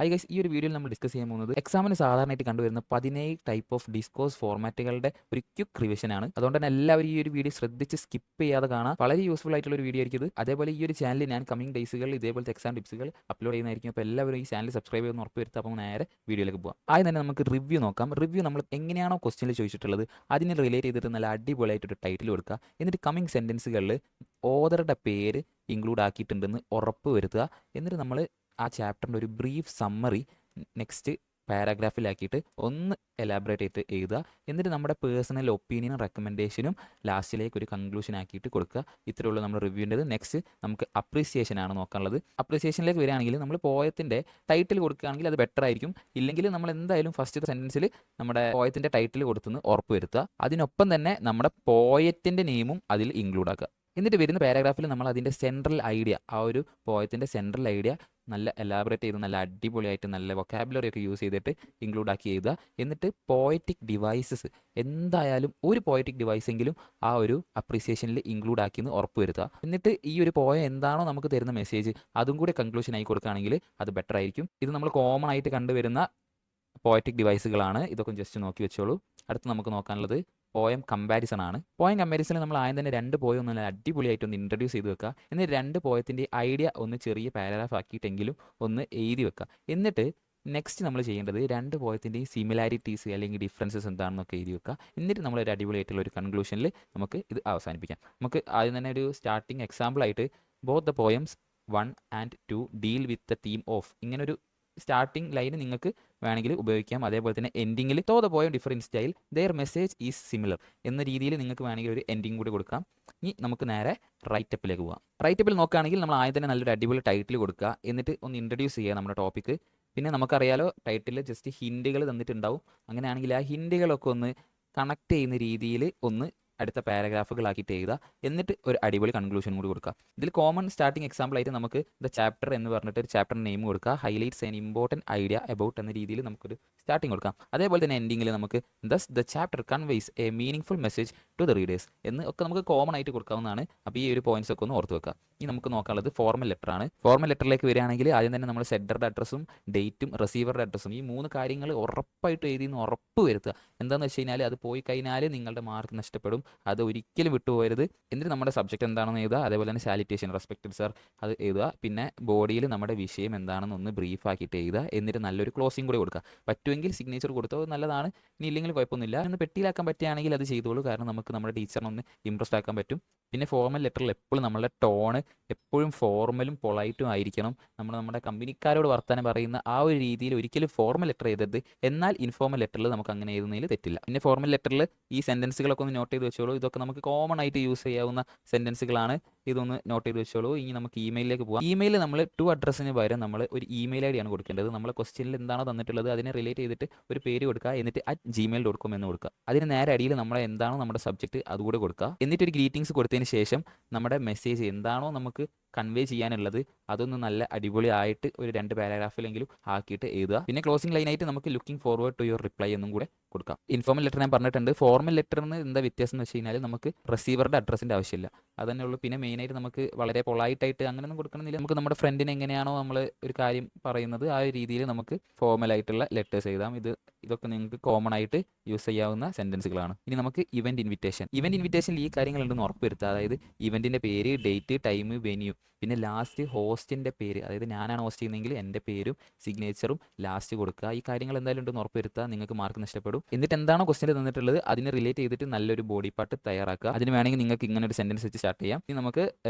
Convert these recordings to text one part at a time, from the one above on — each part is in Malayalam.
ഹൈ ഗൈസ്, ഈ ഒരു വീഡിയോയിൽ നമ്മൾ ഡിസ്കസ് ചെയ്യാൻ പോകുന്നത് എക്സാമിന് സാധാരണയായിട്ട് കണ്ടുവരുന്ന 17 ടൈപ്പ് ഓഫ് ഡിസ്കോഴ്സ് ഫോർമാറ്റുകളുടെ ഒരു ക്വിക്ക് റിവിഷൻ ആണ്. അതുകൊണ്ട് തന്നെ എല്ലാവരും ഈ ഒരു വീഡിയോ ശ്രദ്ധിച്ച് സ്കിപ്പ് ചെയ്യാതെ കാണാം. വളരെ യൂസ്ഫുൾ ആയിട്ടുള്ള ഒരു വീഡിയോ ആയിരിക്കും ഇത്. അതേപോലെ ഈ ഒരു ചാനലിൽ ഞാൻ കമ്മിങ് ഡേയ്സുകളിൽ ഇതേപോലത്തെ എക്സാം ടിപ്സുകൾ അപ്ലോഡ് ചെയ്യുന്നതായിരിക്കും. അപ്പോൾ എല്ലാവരും ഈ ചാനൽ സബ്സ്ക്രൈബ് ചെയ്യുന്ന ഉറപ്പ് വരുത്തുക. അപ്പോൾ നേരെ വീഡിയോയിലേക്ക് പോകാം. ആദ്യം തന്നെ നമുക്ക് റിവ്യൂ നോക്കാം. റിവ്യൂ നമ്മൾ എങ്ങനെയാണോ ക്വസ്റ്റ്യനിൽ ചോദിച്ചിട്ടുള്ളത് അതിനെ റിലേറ്റ് ചെയ്തിട്ട് നല്ല അടിപൊളിയായിട്ടൊരു ടൈറ്റിൽ കൊടുക്കുക. എന്നിട്ട് കമ്മിങ് സെൻറ്റൻസുകളിൽ ഓതറുടെ പേര് ഇൻക്ലൂഡ് ആക്കിയിട്ടുണ്ടെന്ന് ഉറപ്പ് വരുത്തുക. എന്നിട്ട് നമ്മൾ ആ ചാപ്റ്ററിൻ്റെ ഒരു ബ്രീഫ് സമ്മറി നെക്സ്റ്റ് പാരാഗ്രാഫിലാക്കിയിട്ട് ഒന്ന് എലാബറേറ്റ് ചെയ്ത് എഴുതുക. എന്നിട്ട് നമ്മുടെ പേഴ്സണൽ ഒപ്പീനിയനും റെക്കമെൻഡേഷനും ലാസ്റ്റിലേക്ക് ഒരു കൺക്ലൂഷൻ ആക്കിയിട്ട് കൊടുക്കുക. ഇത്രയേ ഉള്ളൂ നമ്മുടെ റിവ്യൂൻ്റെത്. നെക്സ്റ്റ് നമുക്ക് അപ്രീസിയേഷൻ ആണ് നോക്കാനുള്ളത്. അപ്രീസിയേഷനിലേക്ക് വരികയാണെങ്കിൽ നമ്മൾ പോയത്തിൻ്റെ ടൈറ്റിൽ കൊടുക്കുകയാണെങ്കിൽ അത് ബെറ്റർ ആയിരിക്കും. ഇല്ലെങ്കിൽ നമ്മൾ എന്തായാലും ഫസ്റ്റ് സെൻറ്റൻസിൽ നമ്മുടെ പോയത്തിൻ്റെ ടൈറ്റിൽ കൊടുത്തെന്ന് ഉറപ്പ് വരുത്തുക. അതിനൊപ്പം തന്നെ നമ്മുടെ പോയത്തിൻ്റെ നെയിമും അതിൽ ഇൻക്ലൂഡ് ആക്കുക. എന്നിട്ട് വരുന്ന പാരാഗ്രാഫിൽ നമ്മൾ അതിൻ്റെ സെൻട്രൽ ഐഡിയ, ആ ഒരു പോയത്തിൻ്റെ സെൻട്രൽ ഐഡിയ നല്ല എലാബറേറ്റ് ചെയ്ത് നല്ല അടിപൊളിയായിട്ട് നല്ല വൊക്കാബുലറി ഒക്കെ യൂസ് ചെയ്തിട്ട് ഇൻക്ലൂഡ് ആക്കി എഴുതുക. എന്നിട്ട് പോയറ്റിക് ഡിവൈസസ് എന്തായാലും ഒരു പോയറ്റിക് ഡിവൈസെങ്കിലും ആ ഒരു അപ്രീസിയേഷനിൽ ഇൻക്ലൂഡ് ആക്കിയെന്ന് ഉറപ്പ് വരുത്തുക. എന്നിട്ട് ഈ ഒരു പോയം എന്താണോ നമുക്ക് തരുന്ന മെസ്സേജ് അതും കൂടി കൺക്ലൂഷൻ ആയി കൊടുക്കുകയാണെങ്കിൽ അത് ബെറ്റർ ആയിരിക്കും. ഇത് നമ്മൾ കോമൺ ആയിട്ട് കണ്ടുവരുന്ന പോയറ്റിക് ഡിവൈസുകളാണ്. ഇതൊക്കെ ജസ്റ്റ് നോക്കി വെച്ചോളൂ. അടുത്ത് നമുക്ക് നോക്കാനുള്ളത് പോയം കമ്പാരിസൺ ആണ്. പോയം കമ്പാരിസണിൽ നമ്മൾ ആദ്യം തന്നെ രണ്ട് പോയം ഒന്ന് നല്ല അടിപൊളിയായിട്ട് ഒന്ന് ഇൻട്രൊഡ്യൂസ് ചെയ്ത് വെക്കുക. എന്നിട്ട് രണ്ട് പോയത്തിൻ്റെ ഐഡിയ ഒന്ന് ചെറിയ പാരഗ്രാഫ് ആക്കിയിട്ടെങ്കിലും ഒന്ന് എഴുതി വെക്കുക. എന്നിട്ട് നെക്സ്റ്റ് നമ്മൾ ചെയ്യേണ്ടത് രണ്ട് പോയത്തിൻ്റെയും സിമിലാരിറ്റീസ് അല്ലെങ്കിൽ ഡിഫറൻസസ് എന്താണെന്നൊക്കെ എഴുതി വെക്കുക. എന്നിട്ട് നമ്മൾ ഒരു അടിപൊളിയായിട്ടുള്ള ഒരു കൺക്ലൂഷനിൽ നമുക്ക് ഇത് അവസാനിപ്പിക്കാം. നമുക്ക് ആദ്യം തന്നെ ഒരു സ്റ്റാർട്ടിങ് എക്സാമ്പിളായിട്ട് both the poems 1 and 2 deal with the theme of, ഇങ്ങനൊരു സ്റ്റാർട്ടിംഗ് ലൈൻ നിങ്ങൾക്ക് വേണമെങ്കിൽ ഉപയോഗിക്കാം. അതേപോലെ തന്നെ എൻഡിങ്ങിൽ though the poem different style their message is similar എന്ന രീതിയിൽ നിങ്ങൾക്ക് വേണമെങ്കിൽ ഒരു എൻഡിങ് കൂടി കൊടുക്കാം. ഇനി നമുക്ക് നേരെ റൈറ്റപ്പിലേക്ക് പോകാം. റൈറ്റപ്പിൽ നോക്കുകയാണെങ്കിൽ നമ്മൾ ആദ്യം തന്നെ നല്ലൊരു അടിപൊളി ടൈറ്റിൽ കൊടുക്കുക. എന്നിട്ട് ഒന്ന് ഇൻട്രൊഡ്യൂസ് ചെയ്യുക നമ്മുടെ ടോപ്പിക്ക്. പിന്നെ നമുക്കറിയാലോ ടൈറ്റിൽ ജസ്റ്റ് ഹിൻറ്റുകൾ തന്നിട്ടുണ്ടാവും. അങ്ങനെയാണെങ്കിൽ ആ ഹിൻറ്റുകളൊക്കെ ഒന്ന് കണക്ട് ചെയ്യുന്ന രീതിയിൽ ഒന്ന് അടുത്ത പാരഗ്രാഫുകളാക്കിയിട്ട് എഴുതുക. എന്നിട്ട് ഒരു അടിപൊളി കൺക്ലൂഷൻ കൂടി കൊടുക്കുക. ഇതിൽ കോമൺ സ്റ്റാർട്ടിംഗ് എക്സാമ്പിൾ ആയിട്ട് നമുക്ക് ദ ചാപ്റ്റർ എന്ന് പറഞ്ഞിട്ട് ഒരു ചാപ്റ്റർ നെയിം കൊടുക്കുക. Highlights an important idea about എന്ന രീതിയിൽ നമുക്കൊരു സ്റ്റാർട്ടിംഗ് കൊടുക്കാം. അതേപോലെ തന്നെ എൻഡിങ്ങിൽ നമുക്ക് thus the chapter conveys a meaning message to the readers എന്ന് ഒക്കെ നമുക്ക് കോമൺ ആയിട്ട് കൊടുക്കാവുന്നതാണ്. അപ്പോൾ ഈ ഒരു പോയിന്റ്സ് ഒക്കെ ഒന്ന് ഓർത്ത് വെക്കുക. ഇനി നമുക്ക് നോക്കാനുള്ളത് ഫോർമൽ ലെറ്റർ ആണ്. ഫോർമൽ ലെറ്ററിലേക്ക് വരികയാണെങ്കിൽ ആദ്യം തന്നെ നമ്മൾ സെൻഡറുടെ അഡ്രസ്സും ഡേറ്റും റിസീവറുടെ അഡ്രസ്സും ഈ മൂന്ന് കാര്യങ്ങൾ ഉറപ്പായിട്ട് എഴുതിയെന്ന് ഉറപ്പ് വരുത്തുക. എന്താണെന്ന് വെച്ച് കഴിഞ്ഞാൽ അത് പോയി കഴിഞ്ഞാൽ നിങ്ങളുടെ മാർക്ക് നഷ്ടപ്പെടും. അത് ഒരിക്കലും വിട്ടുപോകരുത്. എന്നിട്ട് നമ്മുടെ സബ്ജക്റ്റ് എന്താണെന്ന് എഴുതുക. അതേപോലെ തന്നെ സാലിറ്റേഷൻ റെസ്പെക്റ്റഡ് സർ അത് എഴുതുക. പിന്നെ ബോഡിയിൽ നമ്മുടെ വിഷയം എന്താണെന്ന് ഒന്ന് ബ്രീഫ് ആക്കിയിട്ട് എഴുതുക. എന്നിട്ട് നല്ലൊരു ക്ലോസിംഗ് കൂടി കൊടുക്കുക. പറ്റുമെങ്കിൽ സിഗ്നേച്ചർ കൊടുത്തോ നല്ലതാണ്. ഇനി ഇല്ലെങ്കിൽ കുഴപ്പമൊന്നുമില്ല. ഒന്ന് പെട്ടിയിലാക്കാൻ പറ്റുകയാണെങ്കിൽ അത് ചെയ്തോളൂ. കാരണം നമുക്ക് നമ്മുടെ ടീച്ചറിനെ ഒന്ന് ഇംപ്രസ്ഡ് ആക്കാൻ പറ്റും. പിന്നെ ഫോർമൽ ലെറ്ററിൽ എപ്പോഴും നമ്മളുടെ ടോണ് എപ്പോഴും ഫോർമലും പൊളൈറ്റും ആയിരിക്കണം. നമ്മുടെ കമ്പനിക്കാരോട് വർത്തമാനം പറയുന്ന ആ ഒരു രീതിയിൽ ഒരിക്കലും ഫോർമൽ ലെറ്റർ എഴുതരുത്. എന്നാൽ ഇൻഫോർമൽ ലെറ്ററിൽ നമുക്ക് അങ്ങനെ എഴുതുന്നതിൽ തെറ്റില്ല. പിന്നെ ഫോർമൽ ലെറ്ററിൽ ഈ സെൻറ്റൻസുകളൊക്കെ ഒന്ന് നോട്ട് ചെയ്ത് വെച്ചോളൂ. ഇതൊക്കെ നമുക്ക് കോമൺ ആയിട്ട് യൂസ് ചെയ്യാവുന്ന സെൻറ്റൻസുകളാണ്. ഇതൊന്ന് നോട്ട് ചെയ്ത് വെച്ചോളൂ. ഇനി നമുക്ക് ഇമെയിലിലേക്ക് പോകാം. ഇമെയിൽ നമ്മൾ ടു അഡ്രസ്സിന് പകരം നമ്മൾ ഒരു ഇമെയിൽ ഐ ഡി ആണ് കൊടുക്കേണ്ടത്. നമ്മളെ ക്വസ്റ്റ്യനിൽ എന്താണോ തന്നിട്ടുള്ളത് അതിനെ റിലേറ്റ് ചെയ്തിട്ട് ഒരു പേര് കൊടുക്കുക. എന്നിട്ട് @gmail.com എന്ന് കൊടുക്കുക. അതിന് നേരെ അടിയിൽ നമ്മളെ എന്താണോ നമ്മുടെ സബ്ജക്റ്റ് അതുകൂടെ കൊടുക്കുക. എന്നിട്ട് ഒരു ഗ്രീറ്റിംഗ്സ് കൊടുത്തതിന് ശേഷം നമ്മുടെ മെസ്സേജ് എന്താണോ നമുക്ക് കൺവേ ചെയ്യാനുള്ളത് അതൊന്ന് നല്ല അടിപൊളിയായിട്ട് ഒരു 2 പാരാഗ്രാഫിലെങ്കിലും ആക്കിയിട്ട് എഴുതുക. പിന്നെ ക്ലോസിംഗ് ലൈനായിട്ട് നമുക്ക് looking forward to your reply എന്നും കൂടെ കൊടുക്കാം. ഇൻഫോർമൽ ലെറ്റർ ഞാൻ പറഞ്ഞിട്ടുണ്ട്. ഫോർമൽ ലെറ്ററിന് എന്താ വ്യത്യാസം എന്ന് വെച്ച് കഴിഞ്ഞാൽ നമുക്ക് റിസീവറുടെ അഡ്രസ്സിൻ്റെ ആവശ്യമില്ല. അതന്നെ ഉള്ളൂ. പിന്നെ മെയിനായിട്ട് നമുക്ക് വളരെ പൊളൈറ്റായിട്ട് അങ്ങനെയൊന്നും കൊടുക്കണമെന്നില്ല. നമുക്ക് നമ്മുടെ ഫ്രണ്ടിന് എങ്ങനെയാണോ നമ്മൾ ഒരു കാര്യം പറയുന്നത് ആ ഒരു രീതിയിൽ നമുക്ക് ഫോർമലായിട്ടുള്ള ലെറ്റേഴ്സ് എഴുതാം. ഇതൊക്കെ നിങ്ങൾക്ക് കോമൺ ആയിട്ട് യൂസ് ചെയ്യാവുന്ന സെൻറ്റൻസുകളാണ്. ഇനി നമുക്ക് ഇവന്റ് ഇൻവിറ്റേഷനിൽ ഈ കാര്യങ്ങളുണ്ടെന്ന് ഉറപ്പ് വരുത്തുക. അതായത് ഇവന്റിന്റെ പേര്, ഡേറ്റ്, ടൈം, വെന്യൂ, പിന്നെ ലാസ്റ്റ് ഹോസ്റ്റിന്റെ പേര്. അതായത് ഞാനാണ് ഹോസ്റ്റ് ചെയ്യുന്നതെങ്കിൽ എൻ്റെ പേരും സിഗ്നേച്ചറും ലാസ്റ്റ് കൊടുക്കുക. ഈ കാര്യങ്ങൾ എന്തായാലും ഉണ്ടെന്ന് ഉറപ്പ് വരുത്തുക. നിങ്ങൾക്ക് മാർക്ക് നഷ്ടപ്പെടും. എന്നിട്ട് എന്താണോ ക്വസ്റ്റ്യൻ തന്നിട്ടുള്ളത് അതിനെ റിലേറ്റ് ചെയ്തിട്ട് നല്ലൊരു ബോഡി പാർട്ട് തയ്യാറാക്കുക. അതിന് വേണമെങ്കിൽ നിങ്ങൾക്ക് ഇങ്ങനെ ഒരു സെന്റൻസ് വെച്ച് സ്റ്റാർട്ട് ചെയ്യാം. ഇനി നമുക്ക്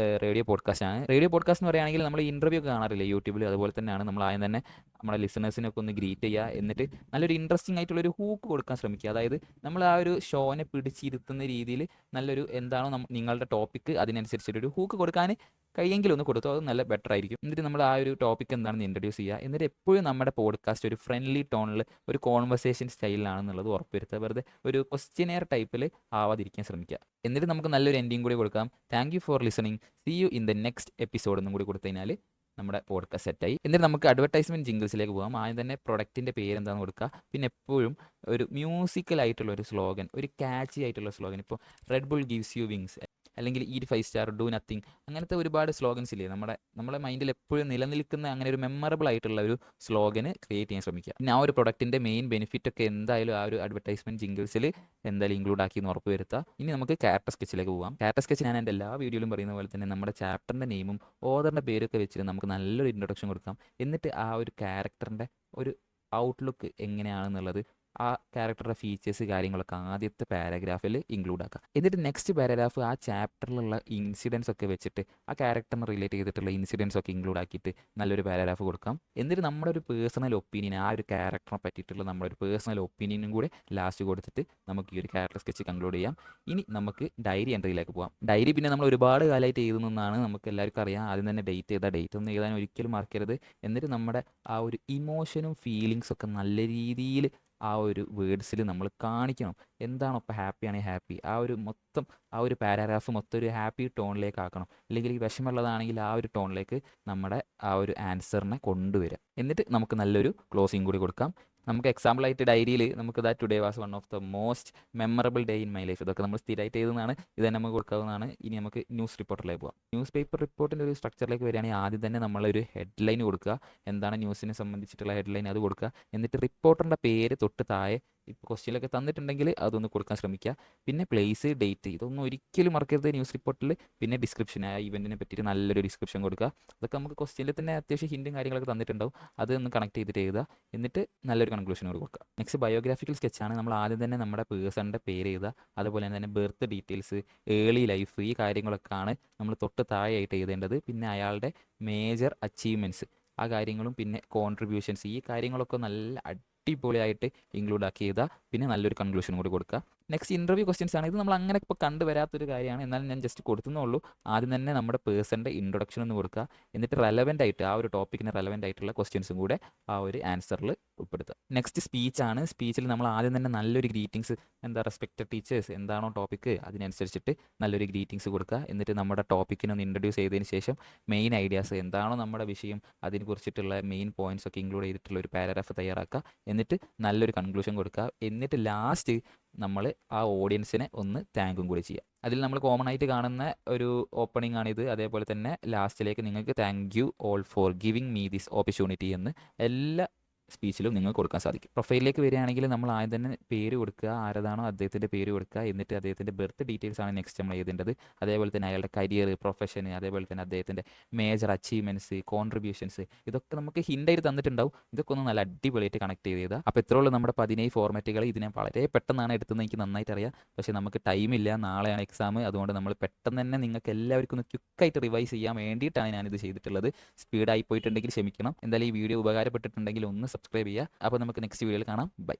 റേഡിയോ പോഡ്കാസ്റ്റ് ആണ്. റേഡിയോ പോഡ്കാസ്റ്റ് എന്ന് പറയുകയാണെങ്കിൽ നമ്മൾ ഇന്റർവ്യൂ ഒക്കെ കാണാറില്ലേ യൂട്യൂബിൽ, അതുപോലെ തന്നെയാണ് നമ്മൾ ആദ്യം തന്നെ നമ്മുടെ ലിസണേഴ്സിനൊക്കെ ഒന്ന് ഗ്രീറ്റ് ചെയ്യുക. എന്നിട്ട് നല്ലൊരു ഇൻട്രസ്റ്റിംഗ് ആയിട്ടുള്ളൊരു ഹൂക്ക് കൊടുക്കാൻ ശ്രമിക്കുക. അതായത് നമ്മൾ ആ ഒരു ഷോനെ പിടിച്ചിരുത്തുന്ന രീതിയിൽ നല്ലൊരു എന്താണോ നിങ്ങളുടെ ടോപ്പിക്ക് അതിനനുസരിച്ചൊരു ഹൂക്ക് കൊടുക്കാൻ കഴിയെങ്കിലും ഒന്ന് കൊടുത്തു. അത് നല്ല ബെറ്റർ ആയിരിക്കും. എന്നിട്ട് നമ്മൾ ആ ഒരു ടോപ്പിക് എന്താണെന്ന് ഇൻട്രൊഡ്യൂസ് ചെയ്യുക. എന്നിട്ട് എപ്പോഴും നമ്മുടെ പോഡ്കാസ്റ്റ് ഒരു ഫ്രണ്ട്ലി ടോണിൽ ഒരു കോൺവെർസേഷൻ സ്റ്റൈലിലാണെന്നുള്ളത് ഉറപ്പുവരുത്തുക. വെറുതെ ഒരു ക്വസ്റ്റ്യനെയർ ടൈപ്പിൽ ആവാതിരിക്കാൻ ശ്രമിക്കുക. എന്നിട്ട് നമുക്ക് നല്ലൊരു എൻഡിങ് കൂടി കൊടുക്കാം. Thank you for listening, see you in the next episode എന്നും കൂടി കൊടുത്തു കഴിഞ്ഞാൽ നമ്മുടെ പോഡ്കാസ്റ്റ് സെറ്റായി. എന്നിട്ട് നമുക്ക് അഡ്വർടൈസ്മെന്റ് ജിംഗിൾസിലേക്ക് പോകാം. ആദ്യം തന്നെ പ്രൊഡക്റ്റിന്റെ പേര് എന്താണെന്ന് കൊടുക്കുക. പിന്നെ എപ്പോഴും ഒരു മ്യൂസിക്കൽ ആയിട്ടുള്ള ഒരു സ്ലോഗൻ, ഒരു കാച്ചി ആയിട്ടുള്ള സ്ലോഗൻ. ഇപ്പോൾ red bull gives you wings, അല്ലെങ്കിൽ ഈറ്റ് 5 സ്റ്റാർ, ഡു നത്തിങ്, അങ്ങനത്തെ ഒരുപാട് സ്ലോഗൻസ് ഇല്ലേ നമ്മളെ മൈൻഡിൽ എപ്പോഴും നിലനിൽക്കുന്ന അങ്ങനെ ഒരു മെമ്മറബിൾ ആയിട്ടുള്ള ഒരു സ്ലോഗന് ക്രിയേറ്റ് ചെയ്യാൻ ശ്രമിക്കുക. പിന്നെ ആ ഒരു പ്രൊഡക്റ്റിൻ്റെ മെയിൻ ബെനിഫിറ്റ് ഒക്കെ എന്തായാലും ആ ഒരു അഡ്വർടൈസ്മെൻറ്റ് ജിംഗിൾസിൽ എന്തായാലും ഇൻക്ലൂഡ് ആക്കി എന്ന് ഉറപ്പ് വരുത്തുക. ഇനി നമുക്ക് ക്യാരക്ടർ സ്കെച്ചിലേക്ക് പോകാം. ക്യാരക്ടർ സ്കെച്ച് ഞാൻ എൻ്റെ എല്ലാ വീഡിയോയിലും പറയുന്ന പോലെ തന്നെ നമ്മുടെ ചാപ്റ്ററിൻ്റെ നെയിമും ഓതറിൻ്റെ പേരൊക്കെ വെച്ചിട്ട് നമുക്ക് നല്ലൊരു ഇൻട്രൊഡക്ഷൻ കൊടുക്കാം. എന്നിട്ട് ആ ഒരു ക്യാരക്ടറിൻ്റെ ഒരു ഔട്ട്ലുക്ക് എങ്ങനെയാണെന്നുള്ളത്, ആ ക്യാരക്ടറുടെ ഫീച്ചേഴ്സ് കാര്യങ്ങളൊക്കെ ആദ്യത്തെ പാരഗ്രാഫിൽ ഇൻക്ലൂഡ് ആക്കുക. എന്നിട്ട് നെക്സ്റ്റ് പാരഗ്രാഫ് ആ ചാപ്റ്ററിലുള്ള ഇൻസിഡൻസ് ഒക്കെ വെച്ചിട്ട് ആ ക്യാരക്ടറിനെ റിലേറ്റ് ചെയ്തിട്ടുള്ള ഇൻസിഡൻസ് ഒക്കെ ഇൻക്ലൂഡ് ആക്കിയിട്ട് നല്ലൊരു പാരഗ്രാഫ് കൊടുക്കാം. എന്നിട്ട് നമ്മുടെ ഒരു പേഴ്സണൽ ഒപ്പീനിയൻ, ആ ഒരു ക്യാരക്ടറിനെ പറ്റിയിട്ടുള്ള നമ്മുടെ ഒരു പേഴ്സണൽ ഒപ്പീനിയനും കൂടെ ലാസ്റ്റ് കൊടുത്തിട്ട് നമുക്ക് ഈ ഒരു ക്യാരക്ടർ സ്കെച്ച് കൺക്ലൂഡ് ചെയ്യാം. ഇനി നമുക്ക് ഡയറി എൻട്രിയിലേക്ക് പോകാം. ഡയറി പിന്നെ നമ്മൾ ഒരുപാട് കാലമായിട്ട് എഴുതുന്നതാണ്, നമുക്ക് എല്ലാവർക്കും അറിയാം. ആദ്യം തന്നെ ഡേറ്റ് ഒന്നും എഴുതാൻ ഒരിക്കലും മറക്കരുത്. എന്നിട്ട് നമ്മുടെ ആ ഒരു ഇമോഷനും ഫീലിങ്സ് ഒക്കെ നല്ല രീതിയിൽ ആ ഒരു വേർഡ്സിൽ നമ്മൾ കാണിക്കണം. എന്താണോ ഇപ്പോൾ ഹാപ്പിയാണെങ്കിൽ ഹാപ്പി, ആ ഒരു പാരാഗ്രാഫ് മൊത്തം ഒരു ഹാപ്പി ടോണിലേക്ക് ആക്കണം. അല്ലെങ്കിൽ ഈ വിഷമമുള്ളതാണെങ്കിൽ ആ ഒരു ടോണിലേക്ക് നമ്മുടെ ആ ഒരു ആൻസറിനെ കൊണ്ടുവരിക. എന്നിട്ട് നമുക്ക് നല്ലൊരു ക്ലോസിങ് കൂടി കൊടുക്കാം. നമുക്ക് എക്സാമ്പിളായിട്ട് ഡയറിയിൽ നമുക്ക് today was one of the most memorable day in my life, ഇതൊക്കെ നമ്മൾ സ്ഥിരമായിട്ട് എഴുതുന്നതാണ്. ഇത് തന്നെ നമുക്ക് കൊടുക്കാവുന്നതാണ്. ഇനി നമുക്ക് ന്യൂസ് റിപ്പോർട്ടിലേക്ക് പോകാം. ന്യൂസ് പേപ്പർ റിപ്പോർട്ടിൻ്റെ ഒരു സ്ട്രക്ചറിലേക്ക് വരികയാണെങ്കിൽ ആദ്യം തന്നെ നമ്മളൊരു ഹെഡ്ലൈൻ കൊടുക്കുക. എന്താണ് ന്യൂസിനെ സംബന്ധിച്ചിട്ടുള്ള ഹെഡ്ലൈൻ, അത് കൊടുക്കുക. എന്നിട്ട് റിപ്പോർട്ടറിൻ്റെ പേര് തൊട്ട് താഴെ ഇപ്പോൾ ക്വസ്റ്റ്യനിലൊക്കെ തന്നിട്ടുണ്ടെങ്കിൽ അതൊന്ന് കൊടുക്കാൻ ശ്രമിക്കുക. പിന്നെ പ്ലേസ്, ഡേറ്റ്, ഇതൊന്നും ഒരിക്കലും മറക്കരുത് ന്യൂസ് റിപ്പോർട്ടിൽ. പിന്നെ ഡിസ്ക്രിപ്ഷൻ, ആ ഇവൻറ്റിനെ പറ്റിയിട്ട് നല്ലൊരു ഡിസ്ക്രിപ്ഷൻ കൊടുക്കുക. അതൊക്കെ നമുക്ക് ക്വസ്റ്റ്യനിൽ തന്നെ അത്യാവശ്യം ഹിൻറ്റും കാര്യങ്ങളൊക്കെ തന്നിട്ടുണ്ടാവും. അതൊന്ന് കണക്ട് ചെയ്തിട്ട് എഴുതുക. എന്നിട്ട് നല്ലൊരു കൺക്ലൂഷനോട് കൊടുക്കുക. നെക്സ്റ്റ് ബയോഗ്രാഫിക്കൽ സ്കെച്ചാണ്. നമ്മൾ ആദ്യം തന്നെ നമ്മുടെ പേഴ്സണിൻ്റെ പേര് എഴുതുക. അതുപോലെ തന്നെ ബർത്ത് ഡീറ്റെയിൽസ്, ഏർലി ലൈഫ്, ഈ കാര്യങ്ങളൊക്കെയാണ് നമ്മൾ തൊട്ട് താഴെയായിട്ട് എഴുതേണ്ടത്. പിന്നെ അയാളുടെ മേജർ അച്ചീവ്മെൻറ്റ്സ്, ആ കാര്യങ്ങളും പിന്നെ കോൺട്രിബ്യൂഷൻസ്, ഈ കാര്യങ്ങളൊക്കെ നല്ല അടിപൊളിയായിട്ട് ഇൻക്ലൂഡ് ആക്കി ചെയ്താൽ പിന്നെ നല്ലൊരു കൺക്ലൂഷൻ കൂടി കൊടുക്കുക. നെക്സ്റ്റ് ഇൻ്റർവ്യൂ ക്വസ്റ്റ്യൻസ് ആണ്. ഇത് നമ്മൾ അങ്ങനെ ഇപ്പോൾ കണ്ടുവരാത്തൊരു കാര്യമാണ്, എന്നാലും ഞാൻ ജസ്റ്റ് കൊടുത്തുന്നേ ഉള്ളൂ. ആദ്യം തന്നെ നമ്മുടെ പേഴ്സണിൻ്റെ ഇൻട്രൊഡക്ഷൻ ഒന്ന് കൊടുക്കുക. എന്നിട്ട് റെലവൻ്റ് ആയിട്ട് ആ ഒരു ടോപ്പിക്കിന് റെലവൻ്റ് ആയിട്ടുള്ള ക്വസ്റ്റ്യൻസും കൂടെ ആ ഒരു ആൻസറിൽ ഉൾപ്പെടുത്തുക. നെക്സ്റ്റ് സ്പീച്ചാണ്. സ്പീച്ചിൽ നമ്മൾ ആദ്യം തന്നെ നല്ലൊരു ഗ്രീറ്റിംഗ്സ്, റെസ്പെക്റ്റഡ് ടീച്ചേഴ്സ്, എന്താണോ ടോപ്പിക്ക് അതിനനുസരിച്ചിട്ട് നല്ലൊരു ഗ്രീറ്റിംഗ്സ് കൊടുക്കുക. എന്നിട്ട് നമ്മുടെ ടോപ്പിക്കിനൊന്ന് ഇൻട്രൊഡ്യൂസ് ചെയ്തതിന് ശേഷം മെയിൻ ഐഡിയാസ്, എന്താണോ നമ്മുടെ വിഷയം അതിനെക്കുറിച്ചിട്ടുള്ള മെയിൻ പോയിന്റ്സ് ഒക്കെ ഇൻക്ലൂഡ് ചെയ്തിട്ടുള്ള ഒരു പാരഗ്രാഫ് തയ്യാറാക്കുക. എന്നിട്ട് നല്ലൊരു കൺക്ലൂഷൻ കൊടുക്കുക. എന്നിട്ട് ലാസ്റ്റ് നമ്മൾ ആ ഓഡിയൻസിനെ ഒന്ന് താങ്കും കൂടി ചെയ്യുക. അതിൽ നമ്മൾ കോമൺ ആയിട്ട് കാണുന്ന ഒരു ഓപ്പണിംഗ് ആണിത്. അതേപോലെ തന്നെ ലാസ്റ്റിലേക്ക് നിങ്ങൾക്ക് thank you all for giving me this opportunity എന്ന് എല്ലാ സ്പീച്ചിലും നിങ്ങൾക്ക് കൊടുക്കാൻ സാധിക്കും. പ്രൊഫൈലിലേക്ക് വരികയാണെങ്കിൽ നമ്മൾ ആദ്യം തന്നെ പേര് കൊടുക്കുക, ആരതാണോ അദ്ദേഹത്തിൻ്റെ പേര് കൊടുക്കുക. എന്നിട്ട് അദ്ദേഹത്തിൻ്റെ ബർത്ത് ഡീറ്റെയിൽസ് ആണ് നെക്സ്റ്റ് നമ്മൾ എഴുതേണ്ടത്. അതേപോലെ തന്നെ അയാളുടെ കരിയർ, പ്രൊഫഷൻ, അതേപോലെ തന്നെ അദ്ദേഹത്തിൻ്റെ മേജർ അച്ചീവ്മെൻറ്റ്സ്, കോൺട്രിബ്യൂഷൻസ്, ഇതൊക്കെ നമുക്ക് ഹിൻ്റായിട്ട് തന്നിട്ടുണ്ടാവും. ഇതൊക്കെ ഒന്ന് നല്ല അടിപൊളിയായിട്ട് കണക്ട് ചെയ്താൽ അപ്പോൾ ഇത്രേ ഉള്ളൂ നമ്മുടെ 17 ഫോർമാറ്റുകൾ. ഇതിനെ വളരെ പെട്ടെന്നാണ് എടുത്തതെന്ന് എനിക്ക് നന്നായിട്ട് അറിയാം. പക്ഷേ നമുക്ക് ടൈമില്ല, നാളെയാണ് എക്സാം. അതുകൊണ്ട് നമ്മൾ പെട്ടെന്ന് തന്നെ നിങ്ങൾക്ക് എല്ലാവർക്കും ഒന്ന് ക്വിക്കായിട്ട് റിവൈസ് ചെയ്യാൻ വേണ്ടിയിട്ടാണ് ഞാനിത് ചെയ്തിട്ടുള്ളത്. സ്പീഡായി പോയിട്ടുണ്ടെങ്കിൽ ക്ഷമിക്കണം. എന്തായാലും ഈ വീഡിയോ ഉപകാരപ്പെട്ടിട്ടുണ്ടെങ്കിൽ ഒന്ന് സബ്സ്ക്രൈബ് ചെയ്യുക. അപ്പോൾ നമുക്ക് നെക്സ്റ്റ് വീഡിയോയിൽ കാണാം. ബൈ.